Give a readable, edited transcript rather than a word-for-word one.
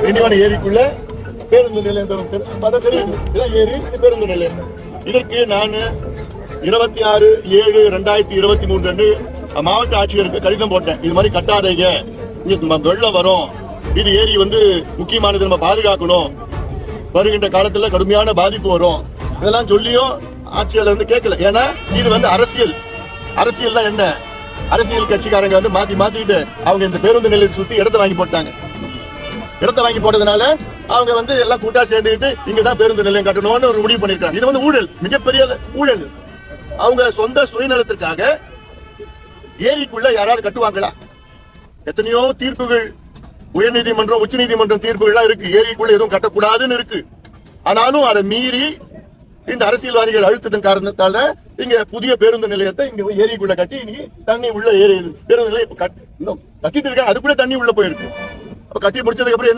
திண்டிவனம் ஏரிக்குள்ள பேருந்து நிலையம் தெரியும். ஏரி பேருந்து நிலையம். இதற்கு நான் 26/7/2023 அன்று மாவட்ட ஆட்சியருக்கு கடிதம் போட்டேன். இது மாதிரி கட்டாதீங்க, வெள்ளம் வரும், இது ஏரி முக்கியமானது, நம்ம பாதுகாக்கணும், வருகின்ற காலத்துல கடுமையான பாதிப்பு வரும், இதெல்லாம் சொல்லியும் ஆட்சியாளர் கேட்கல. ஏன்னா இது அரசியல் தான். என்ன அரசியல் கட்சிக்காரங்க மாத்திட்டு அவங்க இந்த பேருந்து நிலையத்தை சுத்தி இடத்தை வாங்கி போட்டாங்க. இடத்தை வாங்கி போட்டதுனால அவங்க எல்லாம் கூட்டா சேர்ந்துக்கிட்டு இங்கதான் பேருந்து நிலையம் கட்டணும்னு ஒரு முடிவு பண்ணிருக்காங்க. இது ஊழல், மிகப்பெரிய ஊழல். அவங்க சொந்த சுயநலத்திற்காக ஏரிக்குள்ள யாராவது கட்டுவாங்களா? எத்தனையோ தீர்ப்புகள், உயர்நீதிமன்றம், உச்ச நீதிமன்றம் தீர்ப்புகள் இருக்கு, ஏரிக்குள்ள எதுவும் கட்டக்கூடாதுன்னு இருக்கு. ஆனாலும் அதை மீறி இந்த அரசியல்வாதிகள் அழுத்தத்தின் காரணத்தால இங்க புதிய பேருந்து நிலையத்தை இங்க ஏரிக்குள்ள கட்டி இன்னைக்கு தண்ணி உள்ள ஏரி பேருந்து நிலையம் கட்டிட்டு இருக்காங்க. அதுக்குள்ள தண்ணி உள்ள போயிருக்கு. கட்டி முடிச்சதுக்கு அப்புறம் என்ன